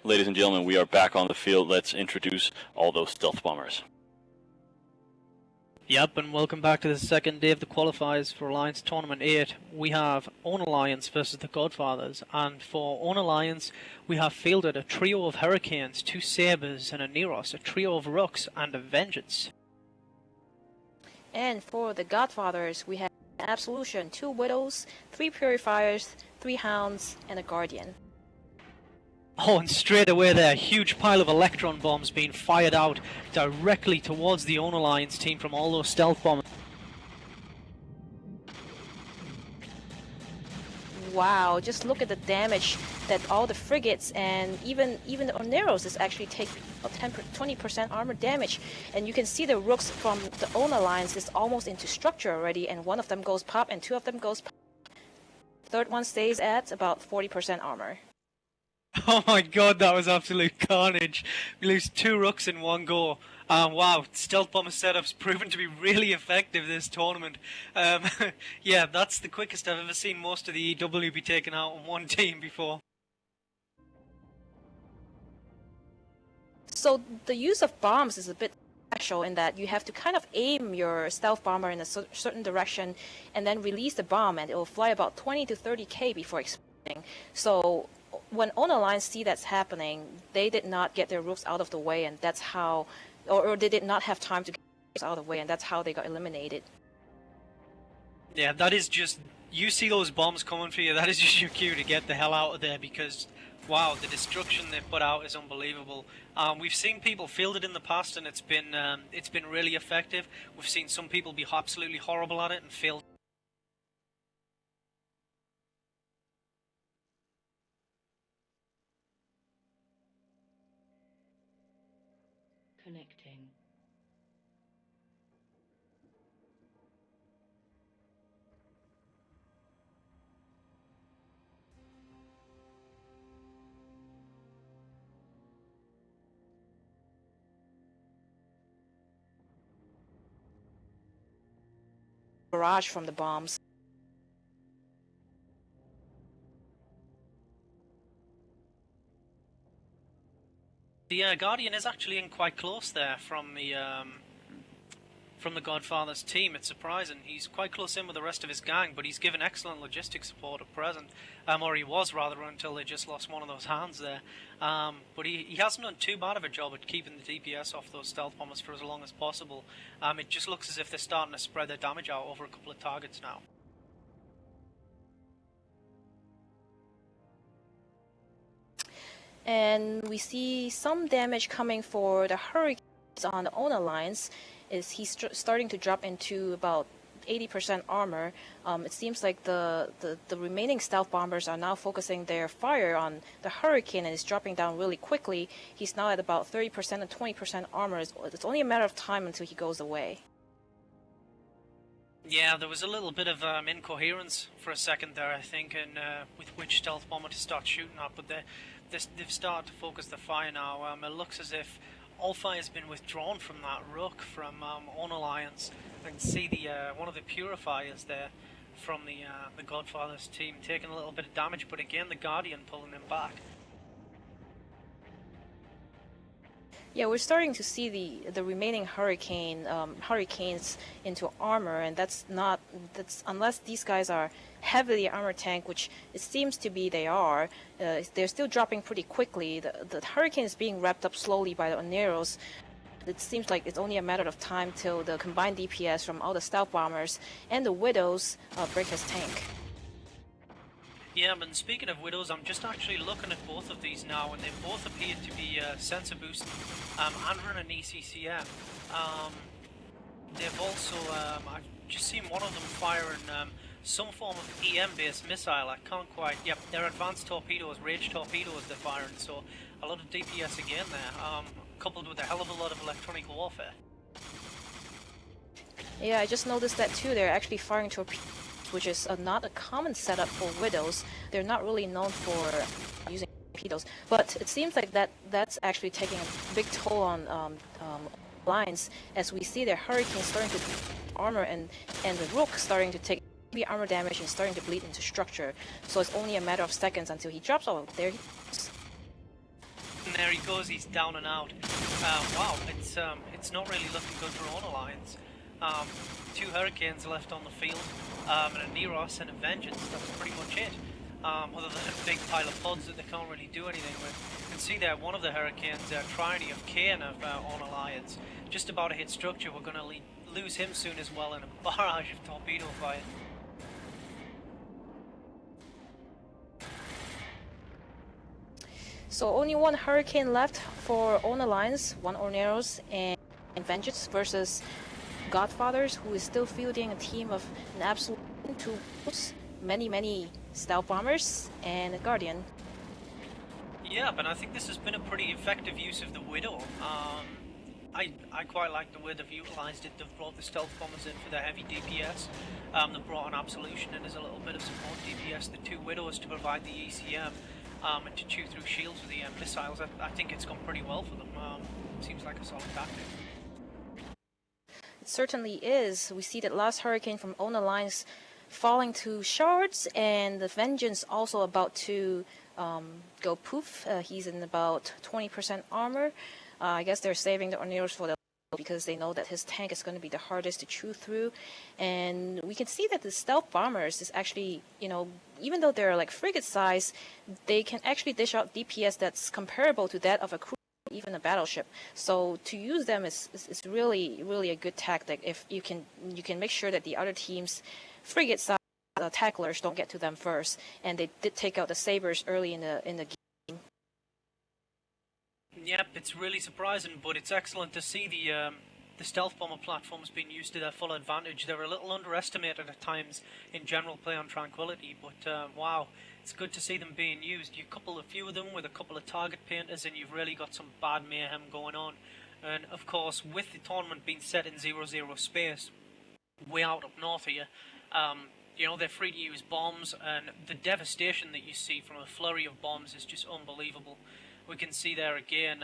Ladies and gentlemen, we are back on the field. Let's introduce all those stealth bombers. Yep, and welcome back to the second day of the qualifiers for Alliance Tournament 8. We have Own Alliance versus the Godfathers, and for Own Alliance we have fielded a trio of Hurricanes, 2 Sabres and a Neros, a trio of Rooks and a Vengeance. And for the Godfathers we have Absolution, 2 Widows, 3 Purifiers, 3 Hounds, and a Guardian. Oh, and straight away there, a huge pile of electron bombs being fired out directly towards the Own Alliance team from all those stealth bombers. Wow, just look at the damage that all the frigates and even the Oneros is actually taking 20% armor damage. And you can see the Rooks from the Own Alliance is almost into structure already, and one of them goes pop and 2 of them goes pop. Third one stays at about 40% armor. Oh my god, that was absolute carnage. We lose 2 Rooks in one go. Wow, stealth bomber setup's proven to be really effective this tournament. Yeah, that's the quickest I've ever seen most of the EW be taken out on one team before. So the use of bombs is a bit special in that you have to kind of aim your stealth bomber in a certain direction and then release the bomb, and it will fly about 20 to 30k before exploding. So when Own Alliance see that's happening, they did not get their Rooks out of the way, and that's how, or they did not have time to get their Rooks out of the way, and that's how they got eliminated. Yeah, that is just, you see those bombs coming for you, that is just your cue to get the hell out of there, because wow, the destruction they put out is unbelievable. We've seen people field it in the past, and it's been really effective. We've seen some people be absolutely horrible at it and fail. Connecting. Barrage from the bombs. The Guardian is actually in quite close there from the Godfather's team. It's surprising. He's quite close in with the rest of his gang, but he's given excellent logistics support at present, or he was rather, until they just lost one of those hands there. But he hasn't done too bad of a job at keeping the DPS off those stealth bombers for as long as possible. It just looks as if they're starting to spread their damage out over a couple of targets now. And we see some damage coming for the Hurricanes on the Own Alliance. He's starting to drop into about 80% armor. It seems like the remaining stealth bombers are now focusing their fire on the Hurricane, and is dropping down really quickly. He's now at about 30% and 20% armor. It's only a matter of time until he goes away. Yeah, there was a little bit of incoherence for a second there, I think, and with which stealth bomber to start shooting at, but they've started to focus the fire now. It looks as if all fire has been withdrawn from that Rook from Own Alliance. I can see the one of the Purifiers there from the Godfather's team taking a little bit of damage, but again the Guardian pulling him back. Yeah, we're starting to see the remaining Hurricanes into armor, and that's unless these guys are heavily armor tank, which it seems to be they are. They're still dropping pretty quickly. The Hurricane is being wrapped up slowly by the Oneros. It seems like it's only a matter of time till the combined DPS from all the stealth bombers and the Widows break his tank. Yeah, but speaking of Widows, I'm just actually looking at both of these now, and they both appear to be sensor boost and run an ECCM. They've also, I've just seen one of them firing some form of EM-based missile. I can't quite, yep, they're advanced torpedoes, rage torpedoes they're firing, so a lot of DPS again there, coupled with a hell of a lot of electronic warfare. Yeah, I just noticed that too. They're actually firing torpedoes, which is not a common setup for Widows. They're not really known for using torpedoes, but it seems like that's actually taking a big toll on lines, as we see their Hurricane starting to armor and the Rook starting to take heavy armor damage and starting to bleed into structure. So it's only a matter of seconds until he drops. Oh, there he goes. he goes, he's down and out. Wow, it's not really looking good for Own Alliance. 2 Hurricanes left on the field, and a Neros and a Vengeance. That's pretty much it. Other than a big pile of pods that they can't really do anything with. You can see there one of the Hurricanes, Trinity of Kane of Own Alliance, just about to hit structure. We're going to lose him soon as well in a barrage of torpedo fire. So only 1 Hurricane left for Own Alliance, 1 Orneros and Vengeance versus Godfathers, who is still fielding a team of an absolute 2 boats, many stealth bombers, and a Guardian. Yeah, but I think this has been a pretty effective use of the Widow. I quite like the way they've utilised it. They've brought the stealth bombers in for their heavy DPS. They've brought an Absolution in as a little bit of support DPS. The 2 Widows to provide the ECM and to chew through shields with the missiles. I think it's gone pretty well for them. Seems like a solid tactic. It certainly is. We see that last Hurricane from Own Alliance falling to shards, and the Vengeance also about to go poof. He's in about 20% armor. I guess they're saving the Orneros for the because they know that his tank is going to be the hardest to chew through. And we can see that the stealth bombers is actually, you know, even though they're like frigate size, they can actually dish out DPS that's comparable to that of a cruiser, even a battleship. So to use them is really a good tactic if you can make sure that the other team's frigate size tacklers don't get to them first. And they did take out the sabers early in the game. Yep, it's really surprising, but it's excellent to see the stealth bomber platforms being used to their full advantage. They're a little underestimated at times in general play on Tranquility, but wow, it's good to see them being used. You couple a few of them with a couple of target painters and you've really got some bad mayhem going on. And of course, with the tournament being set in 0-0 space, way out up north here, you know, they're free to use bombs, and the devastation that you see from a flurry of bombs is just unbelievable. We can see there again,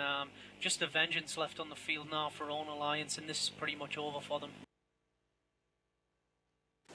just the Vengeance left on the field now for Own Alliance, and this is pretty much over for them.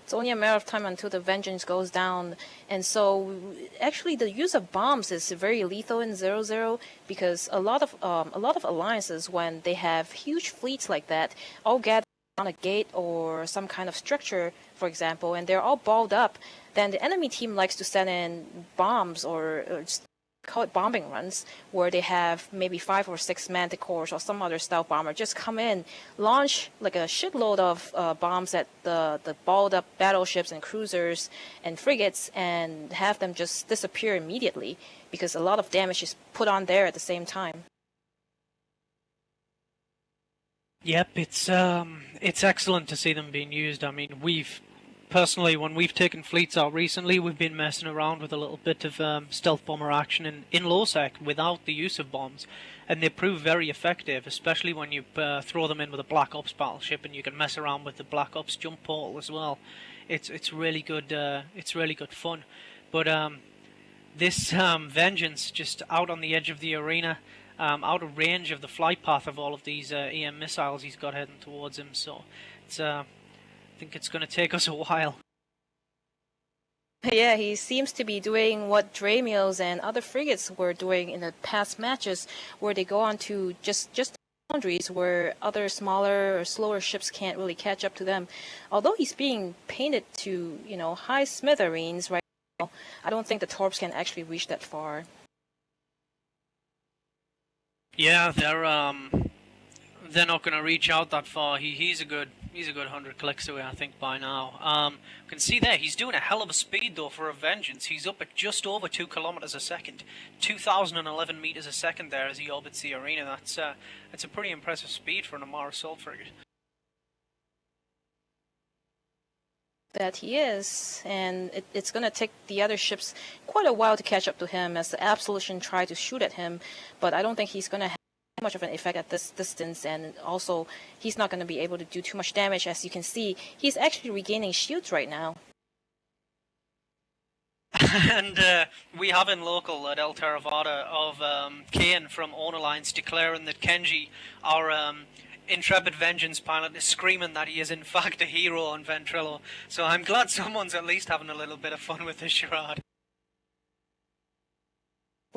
It's only a matter of time until the Vengeance goes down, and so actually the use of bombs is very lethal in 0-0 because a lot of alliances, when they have huge fleets like that, all gather on a gate or some kind of structure, for example, and they're all balled up, then the enemy team likes to send in bombs or just call it bombing runs, where they have maybe 5 or 6 manticores or some other stealth bomber just come in, launch like a shitload of bombs at the balled up battleships and cruisers and frigates, and have them just disappear immediately because a lot of damage is put on there at the same time. Yep, it's excellent to see them being used. I mean, personally, when we've taken fleets out recently, we've been messing around with a little bit of stealth bomber action in low sec without the use of bombs, and they prove very effective, especially when you throw them in with a Black Ops battleship, and you can mess around with the Black Ops jump portal as well. It's really good. It's really good fun. But this Vengeance just out on the edge of the arena, out of range of the flight path of all of these EM missiles he's got heading towards him. So it's I think it's going to take us a while. Yeah, he seems to be doing what Dramios and other frigates were doing in the past matches, where they go on to just boundaries where other smaller or slower ships can't really catch up to them. Although he's being painted to, you know, high smithereens right now, I don't think the Torps can actually reach that far. Yeah, they're not going to reach out that far. He's a good 100 clicks away, I think, by now. You can see there, he's doing a hell of a speed, though, for a Vengeance. He's up at just over 2 kilometers a second. 2,011 meters a second there as he orbits the arena. That's a pretty impressive speed for an Amara assault frigate. That he is, and it's going to take the other ships quite a while to catch up to him as the Absolution try to shoot at him, but I don't think he's going to have much of an effect at this distance, and also he's not going to be able to do too much damage. As you can see, he's actually regaining shields right now. And we have in local at El Theravada of Kane from Own Alliance declaring that Kenji, our intrepid Vengeance pilot, is screaming that he is in fact a hero on Ventrilo. So I'm glad someone's at least having a little bit of fun with this charade.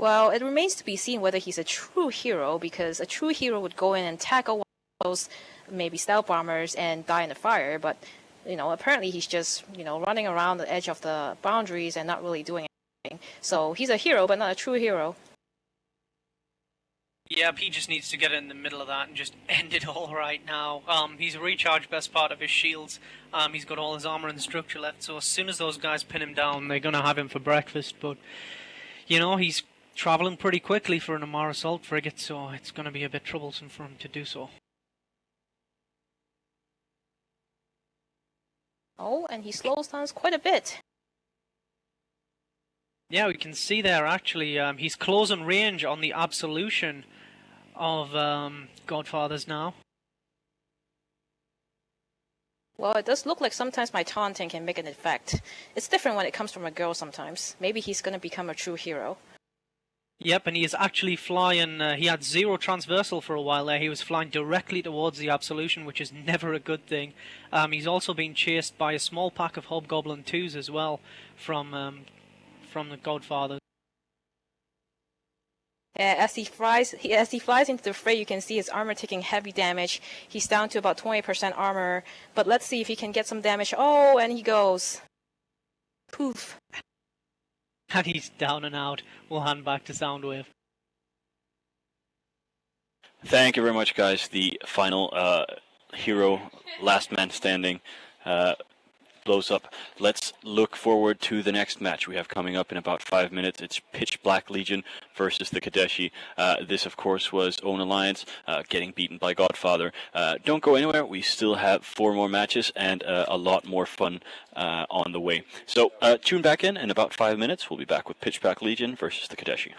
Well, it remains to be seen whether he's a true hero, because a true hero would go in and tackle one of those maybe stealth bombers and die in the fire, but apparently he's just, running around the edge of the boundaries and not really doing anything. So he's a hero, but not a true hero. Yep, he just needs to get in the middle of that and just end it all right now. He's recharged best part of his shields. He's got all his armor and structure left, so as soon as those guys pin him down, they're going to have him for breakfast. But, he's traveling pretty quickly for an Amar assault frigate, so it's going to be a bit troublesome for him to do so. Oh, and he slows down quite a bit. Yeah, we can see there actually, he's closing range on the absolution of Godfathers now. Well, it does look like sometimes my taunting can make an effect. It's different when it comes from a girl sometimes. Maybe he's going to become a true hero. Yep, and he is actually flying, he had 0 transversal for a while there. He was flying directly towards the absolution, which is never a good thing. He's also being chased by a small pack of Hobgoblin 2s as well from the Godfather. As he flies into the fray, you can see his armor taking heavy damage. He's down to about 20% armor, but let's see if he can get some damage. Oh, and he goes. Poof. And he's down and out. We'll hand back to Soundwave. Thank you very much, guys. The final hero, last man standing, blows up. Let's look forward to the next match we have coming up in about 5 minutes. It's Pitch Black Legion versus the Kadeshi. This, of course, was Own Alliance getting beaten by Godfather. Don't go anywhere. We still have 4 more matches and a lot more fun on the way. So tune back in about 5 minutes. We'll be back with Pitch Black Legion versus the Kadeshi.